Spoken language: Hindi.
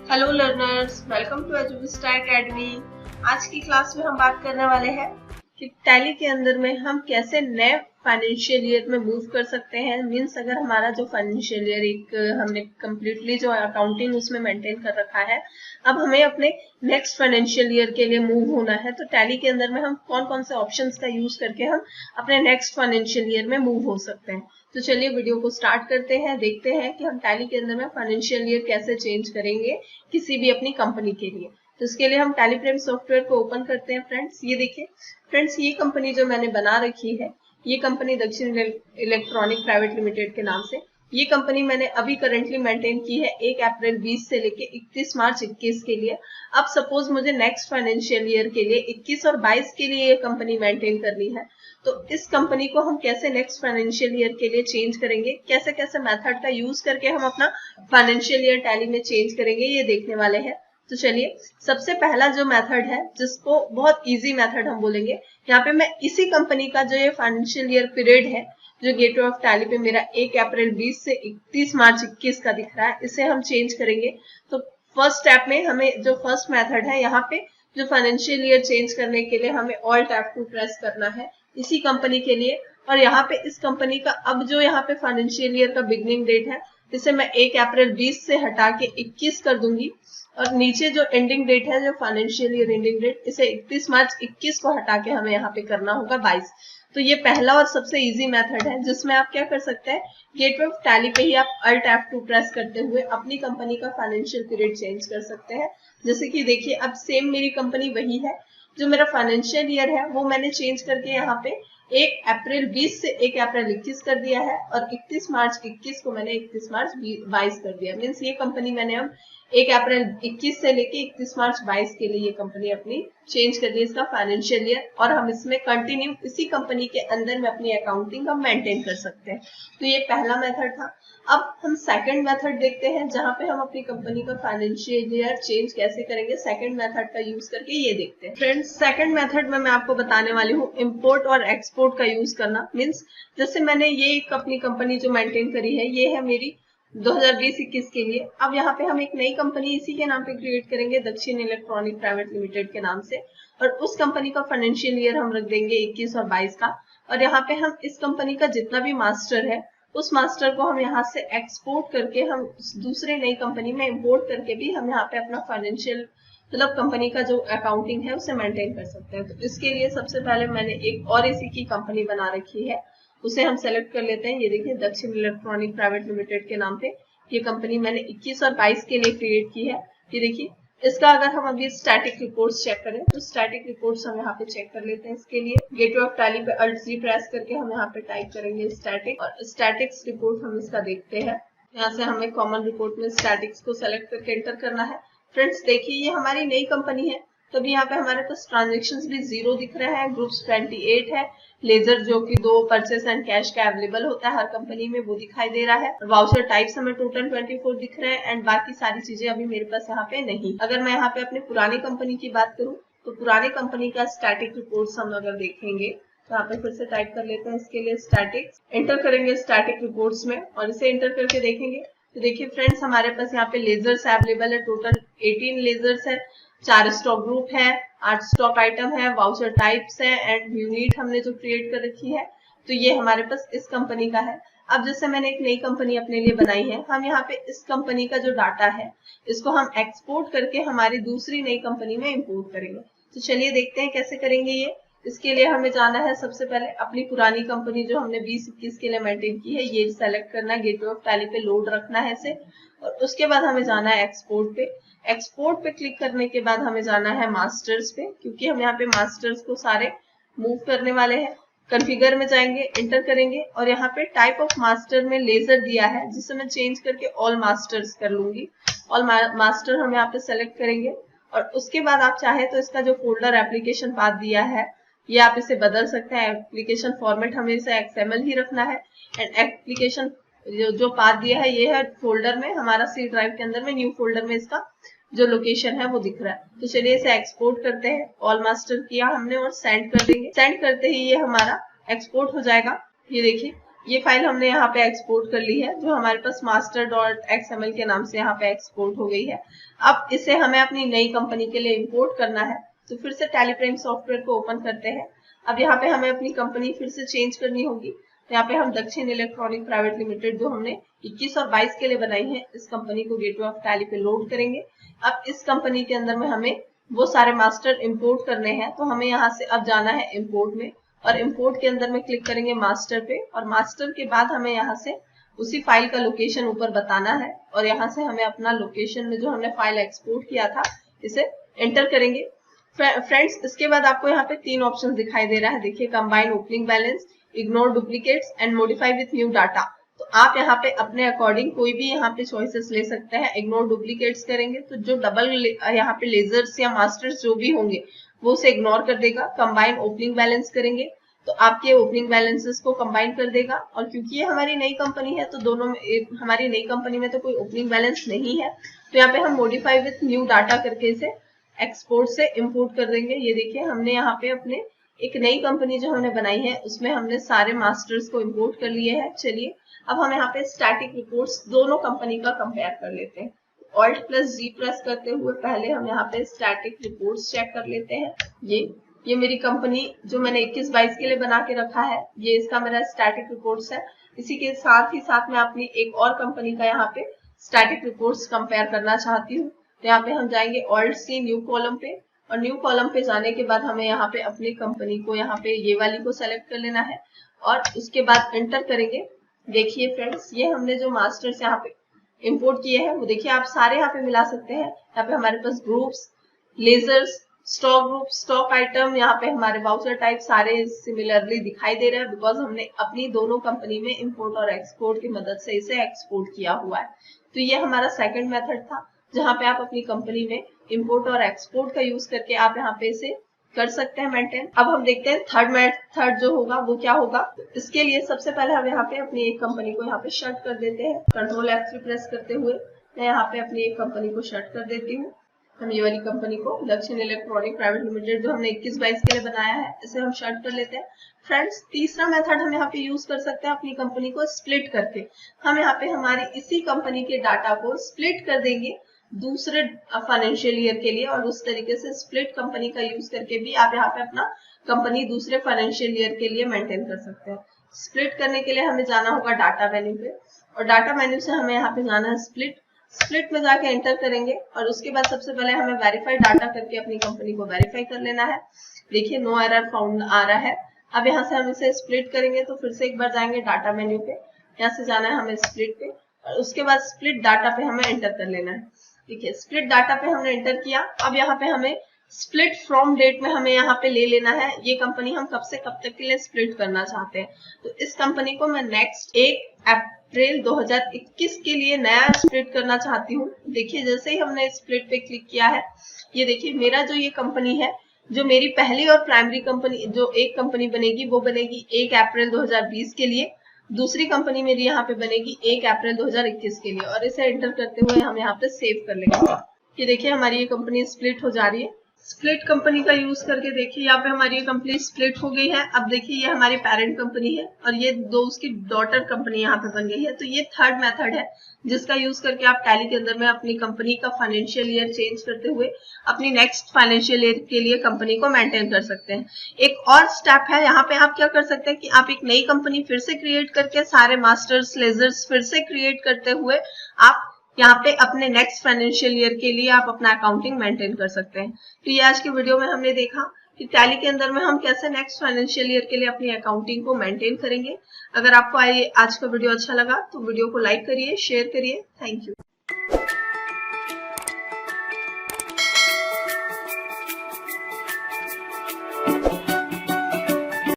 Hello learners, welcome to Eduvista academy. आज की क्लास में हम बात करने वाले हैं कि टैली के अंदर में हम कैसे नए फाइनेंशियल ईयर में मूव कर सकते हैं। मींस अगर हमारा जो फाइनेंशियल ईयर एक हमने कंप्लीटली जो अकाउंटिंग उसमें मेंटेन कर रखा है, अब हमें अपने नेक्स्ट फाइनेंशियल ईयर के लिए मूव होना है, तो टैली के अंदर में हम कौन कौन से ऑप्शंस का यूज करके हम अपने नेक्स्ट फाइनेंशियल ईयर में मूव हो सकते हैं। तो चलिए वीडियो को स्टार्ट करते हैं, देखते हैं कि हम टैली के अंदर में फाइनेंशियल ईयर कैसे चेंज करेंगे किसी भी अपनी कंपनी के लिए। तो इसके लिए हम टैलीफ्रेम सॉफ्टवेयर को ओपन करते हैं। फ्रेंड्स ये देखिए, फ्रेंड्स ये कंपनी जो मैंने बना रखी है, ये कंपनी दक्षिण इलेक्ट्रॉनिक प्राइवेट लिमिटेड के नाम से ये कंपनी मैंने अभी करंटली मेंटेन की है 1 अप्रैल 20 से लेके 31 मार्च 21 के लिए। अब सपोज मुझे नेक्स्ट फाइनेंशियल ईयर के लिए 21 और 22 के लिए ये कंपनी मेंटेन करनी है, तो इस कंपनी को हम कैसे नेक्स्ट फाइनेंशियल ईयर के लिए चेंज करेंगे, कैसे कैसे मेथड का यूज करके हम अपना फाइनेंशियल ईयर टैली में चेंज करेंगे, ये देखने वाले हैं। तो चलिए, सबसे पहला जो मेथड है, जिसको बहुत इजी मेथड हम बोलेंगे, यहाँ पे मैं इसी कंपनी का जो ये फाइनेंशियल ईयर पीरियड है, जो गेटवे ऑफ टैली पे मेरा 1 अप्रैल 20 से 31 मार्च 21 का दिख रहा है, इसे हम चेंज करेंगे। तो फर्स्ट स्टेप में हमें जो फर्स्ट मेथड है, यहाँ पे जो फाइनेंशियल ईयर चेंज करने के लिए हमें ऑल्ट F2 प्रेस करना है इसी कंपनी के लिए। और यहाँ पे इस कंपनी का अब जो यहाँ पे फाइनेंशियल ईयर का बिगनिंग डेट है, इसे मैं 1 अप्रैल 20 से हटा के 21 कर दूंगी, और नीचे जो एंडिंग डेट है, जो फाइनेंशियल ईयर एंडिंग डेट, इसे 31 मार्च 21 को हटा के हमें यहाँ पे करना होगा 22। तो ये पहला और सबसे इजी मेथड है, जिसमें आप क्या कर सकते हैं, गेटवे ऑफ टैली पे ही आप अल्ट F2 प्रेस करते हुए अपनी कंपनी का फाइनेंशियल पीरियड चेंज कर सकते हैं। जैसे कि देखिए, अब सेम मेरी कंपनी वही है, जो मेरा फाइनेंशियल ईयर है वो मैंने चेंज करके यहाँ पे 1 अप्रैल 20 से 1 अप्रैल 21 कर दिया है, और 31 मार्च 21 को मैंने 31 मार्च 22 कर दिया। मीन्स ये कंपनी मैंने अब 1 अप्रैल 21 से लेके 31 मार्च 22 के लिए ये कंपनी अपनी चेंज कर दी इसका फाइनेंशियल ईयर, और हम इसमें कंटिन्यू इसी कंपनी के अंदर में अपनी अकाउंटिंग हम मेंटेन कर सकते हैं। तो ये पहला मेथड था। अब हम सेकंड मेथड देखते हैं, जहां पे हम अपनी कंपनी का फाइनेंशियल ईयर चेंज कैसे करेंगे सेकंड मेथड का यूज करके, ये देखते हैं। फ्रेंड्स, सेकंड मेथड में मैं आपको बताने वाली हूँ इंपोर्ट और एक्सपोर्ट का यूज करना। मीन्स जैसे मैंने ये एक अपनी कंपनी जो मेंटेन करी है, ये है मेरी 2020-21 के लिए। अब यहाँ पे हम एक नई कंपनी इसी के नाम पे क्रिएट करेंगे, दक्षिण इलेक्ट्रॉनिक प्राइवेट लिमिटेड के नाम से, और उस कंपनी का फाइनेंशियल ईयर हम रख देंगे 21 और 22 का। और यहाँ पे हम इस कंपनी का जितना भी मास्टर है, उस मास्टर को हम यहाँ से एक्सपोर्ट करके हम दूसरे नई कंपनी में इंपोर्ट करके भी हम यहाँ पे अपना फाइनेंशियल मतलब कंपनी का जो अकाउंटिंग है उसे मेंटेन कर सकते हैं। तो इसके लिए सबसे पहले मैंने एक और इसी की कंपनी बना रखी है, उसे हम सेलेक्ट कर लेते हैं। ये देखिए, दक्षिण इलेक्ट्रॉनिक प्राइवेट लिमिटेड के नाम पे ये कंपनी मैंने 21 और 22 के लिए क्रिएट की है। ये देखिए, इसका अगर हम अभी स्टैटिक रिपोर्ट्स चेक करें, तो स्टैटिक रिपोर्ट्स हम यहाँ पे चेक कर लेते हैं। इसके लिए गेटवे ऑफ टैली पे Alt C प्रेस करके हम यहाँ पे टाइप करेंगे स्टैटिक, और स्टैटिक्स रिपोर्ट हम इसका देखते हैं। यहाँ से हमें कॉमन रिपोर्ट में स्टैटिक्स को सेलेक्ट करके एंटर करना है। फ्रेंड्स देखिए, ये हमारी नई कंपनी है, तो अभी यहाँ पे हमारे पास ट्रांजेक्शन्स भी 0 दिख रहा है, ग्रुप्स 28 है, लेजर जो कि 2 परचेस एंड कैश का अवेलेबल होता है हर कंपनी में, वो दिखाई दे रहा है। वाउचर टाइप्स हमें टोटल 24 दिख रहे हैं, एंड बाकी सारी चीजें अभी मेरे पास यहाँ पे नहीं। अगर मैं यहाँ पे अपनी पुरानी कंपनी की बात करूँ, तो पुरानी कंपनी का स्टैटिक रिपोर्ट्स हम अगर देखेंगे, तो यहाँ पे फिर से टाइप कर लेते हैं। इसके लिए स्टैटिक्स एंटर करेंगे स्टैटिक रिपोर्ट्स में, और इसे एंटर करके देखेंगे तो देखिए फ्रेंड्स, हमारे पास यहाँ पे लेजर्स अवेलेबल है, टोटल 18 लेजर्स है, 4 स्टॉक ग्रुप है, 8 स्टॉक आइटम है, वाउचर टाइप्स है, एंड यूनिट हमने जो क्रिएट कर रखी है, तो ये हमारे पास इस कंपनी का है। अब जैसे मैंने एक नई कंपनी अपने लिए बनाई है, हम यहाँ पे इस कंपनी का जो डाटा है, इसको हम एक्सपोर्ट करके हमारी दूसरी नई कंपनी में इंपोर्ट करेंगे। तो चलिए देखते हैं कैसे करेंगे ये। इसके लिए हमें जाना है सबसे पहले अपनी पुरानी कंपनी जो हमने 20-21 के लिए मेंटेन की है, ये सेलेक्ट करना है, गेटवे ऑफ टैली पे लोड रखना है इसे, और उसके बाद हमें जाना है एक्सपोर्ट पे। एक्सपोर्ट पे क्लिक करने के बाद हमें जाना है मास्टर्स पे, क्योंकि हम यहाँ पे मास्टर्स को सारे मूव करने वाले हैं। कॉन्फ़िगर में जाएंगे, एंटर करेंगे, और यहाँ पे टाइप ऑफ मास्टर में लेजर दिया है, जिसे मैं चेंज करके ऑल मास्टर्स कर लूंगी। ऑल मास्टर हम यहाँ पे सेलेक्ट करेंगे, और उसके बाद आप चाहे तो इसका जो फोल्डर एप्लीकेशन पाथ दिया है, ये आप इसे बदल सकते हैं। एप्लीकेशन फॉर्मेट हमें इसे XML ही रखना है, एंड एप्लीकेशन जो पाथ दिया है, ये है फोल्डर में हमारा C ड्राइव के अंदर में न्यू फोल्डर में इसका जो लोकेशन है वो दिख रहा है। तो चलिए इसे एक्सपोर्ट करते हैं। ऑल मास्टर किया हमने और सेंड कर देंगे। सेंड करते ही ये हमारा एक्सपोर्ट हो जाएगा। ये देखिए, ये फाइल हमने यहाँ पे एक्सपोर्ट कर ली है, जो हमारे पास master.xml के नाम से यहाँ पे एक्सपोर्ट हो गई है। अब इसे हमें अपनी नई कंपनी के लिए इंपोर्ट करना है, तो फिर से टैली प्राइम सॉफ्टवेयर को ओपन करते हैं। अब यहाँ पे हमें अपनी कंपनी फिर से चेंज करनी होगी। यहाँ पे हम दक्षिण इलेक्ट्रॉनिक प्राइवेट लिमिटेड जो हमने 21 और 22 के लिए बनाई है, इस कंपनी को गेटवे ऑफ टैली पे लोड करेंगे। अब इस कंपनी के अंदर में हमें वो सारे मास्टर इंपोर्ट करने हैं, तो हमें यहाँ से अब जाना है इंपोर्ट में, और इंपोर्ट के अंदर में क्लिक करेंगे मास्टर पे, और मास्टर के बाद हमें यहाँ से उसी फाइल का लोकेशन ऊपर बताना है, और यहाँ से हमें अपना लोकेशन में जो हमने फाइल एक्सपोर्ट किया था इसे एंटर करेंगे। फ्रेंड्स, इसके बाद आपको यहाँ पे 3 ऑप्शन दिखाई दे रहा है। देखिए, combine opening balance, ignore duplicates and modify with new data. तो आप यहाँ पे अपने अकॉर्डिंग कोई भी यहाँ पे चॉइसेस ले सकते हैं। इग्नोर डुप्लीकेट्स करेंगे तो जो डबल यहाँ पे लेजर्स या मास्टर्स जो भी होंगे वो उसे इग्नोर कर देगा। कंबाइन ओपनिंग बैलेंस करेंगे तो आपके ओपनिंग बैलेंसेस को कंबाइन कर देगा, और क्योंकि ये हमारी नई कंपनी है तो दोनों में, हमारी नई कंपनी में तो कोई ओपनिंग बैलेंस नहीं है, तो यहाँ पे हम मॉडिफाई विथ न्यू डाटा करके इसे एक्सपोर्ट से इंपोर्ट कर देंगे। ये देखिए, हमने यहाँ पे अपने एक नई कंपनी जो हमने बनाई है उसमें हमने सारे मास्टर्स को इंपोर्ट कर लिए हैं। चलिए अब हम यहाँ पे स्टैटिक रिपोर्ट्स दोनों कंपनी का कंपेयर कर लेते हैं। Alt+G प्रेस करते हुए पहले हम यहाँ पे स्टैटिक रिपोर्ट्स चेक कर लेते हैं। ये मेरी कंपनी जो मैंने 21-22 के लिए बना के रखा है, ये इसका मेरा स्टैटिक रिपोर्ट्स है। इसी के साथ ही साथ मैं अपनी एक और कंपनी का यहाँ पे स्टैटिक रिपोर्ट्स कंपेयर करना चाहती हूँ। तो यहाँ पे हम जाएंगे Alt+C न्यू कॉलम पे, और न्यू कॉलम पे जाने के बाद हमें यहाँ पे अपनी कंपनी को यहाँ पे ये वाली को सेलेक्ट कर लेना है, और उसके बाद एंटर करेंगे। देखिए फ्रेंड्स, ये हमने जो मास्टर्स यहाँ पे इंपोर्ट किए हैं वो देखिए आप सारे यहाँ पे मिला सकते हैं। यहाँ पे हमारे पास groups, ledgers, stock group, stock item, यहाँ पे हमारे वाउचर टाइप सारे सिमिलरली दिखाई दे रहे हैं, बिकॉज हमने अपनी दोनों कंपनी में इंपोर्ट और एक्सपोर्ट की मदद से इसे एक्सपोर्ट किया हुआ है। तो ये हमारा सेकंड मेथड था, जहाँ पे आप अपनी कंपनी में इंपोर्ट और एक्सपोर्ट का यूज करके आप यहाँ पे इसे कर सकते हैं मेंटेन। अब हम देखते हैं थर्ड मेथड जो होगा वो क्या होगा। इसके लिए सबसे पहले हम यहाँ पे अपनी एक कंपनी को यहाँ पे शट कर देते हैं। Ctrl F3 प्रेस करते हुए मैं यहाँ पे अपनी एक कंपनी को शट कर देती हूँ। हम ये वाली कंपनी को दक्षिण इलेक्ट्रॉनिक प्राइवेट लिमिटेड जो हमने 21-22 के लिए बनाया है, इसे हम शट कर लेते हैं। फ्रेंड्स, तीसरा मेथड हम यहाँ पे यूज कर सकते हैं अपनी कंपनी को स्प्लिट करके। हम यहाँ पे हमारी इसी कंपनी के डाटा को स्प्लिट कर देंगे दूसरे फाइनेंशियल ईयर के लिए, और उस तरीके से स्प्लिट कंपनी का यूज करके भी आप यहाँ पे अपना कंपनी दूसरे फाइनेंशियल ईयर के लिए मेंटेन कर सकते हैं। स्प्लिट करने के लिए हमें जाना होगा डाटा मेन्यू पे, और डाटा मेन्यू से हमें यहाँ पे जाना है स्प्लिट में जाके एंटर करेंगे, और उसके बाद सबसे पहले हमें वेरीफाइड डाटा करके अपनी कंपनी को वेरीफाई कर लेना है। देखिए, नो एरर फाउंड आ रहा है। अब यहाँ से हम इसे स्प्लिट करेंगे तो फिर से एक बार जाएंगे डाटा मेन्यू पे, यहाँ से जाना है हमें स्प्लिट पे, और उसके बाद स्प्लिट डाटा पे हमें एंटर कर लेना है। देखिए, स्प्लिट डाटा पे हमने एंटर किया। अब यहाँ पे हमें स्प्लिट फ्रॉम डेट में हमें यहाँ पे ले लेना है ये कंपनी हम कब से कब तक के लिए स्प्लिट करना चाहते हैं। तो इस कंपनी को मैं नेक्स्ट 1 अप्रैल 2021 के लिए नया स्प्लिट करना चाहती हूँ। देखिए, जैसे ही हमने स्प्लिट पे क्लिक किया है, ये देखिए मेरा जो ये कंपनी है, जो मेरी पहली और प्राइमरी कंपनी जो एक कंपनी बनेगी वो बनेगी 1 अप्रैल 2020 के लिए। दूसरी कंपनी मेरी यहाँ पे बनेगी 1 अप्रैल 2021 के लिए, और इसे एंटर करते हुए हम यहाँ पे सेव कर लेंगे। ये देखिए, हमारी ये कंपनी स्प्लिट हो जा रही है। स्प्लिट कंपनी का यूज करके देखिए यहाँ पे हमारी कंपनी स्प्लिट हो गई है। अब देखिए, ये हमारी पेरेंट कंपनी है और ये दो उसकी डॉटर कंपनी यहाँ पे बन गई है। तो ये थर्ड मेथड है जिसका यूज करके आप टैली के अंदर में अपनी कंपनी का फाइनेंशियल ईयर चेंज करते हुए अपनी नेक्स्ट फाइनेंशियल ईयर के लिए कंपनी को मेंटेन कर सकते हैं। एक और स्टेप है, यहाँ पे आप क्या कर सकते हैं कि आप एक नई कंपनी फिर से क्रिएट करके सारे मास्टर्स लेजर्स फिर से क्रिएट करते हुए आप यहाँ पे अपने नेक्स्ट फाइनेंशियल ईयर के लिए आप अपना अकाउंटिंग मेंटेन कर सकते हैं। तो ये आज के वीडियो में हमने देखा कि टैली के अंदर में हम कैसे नेक्स्ट फाइनेंशियल ईयर के लिए अपनी अकाउंटिंग को मेंटेन करेंगे। अगर आपको आज का वीडियो अच्छा लगा तो वीडियो को लाइक करिए, शेयर करिए। Thank you.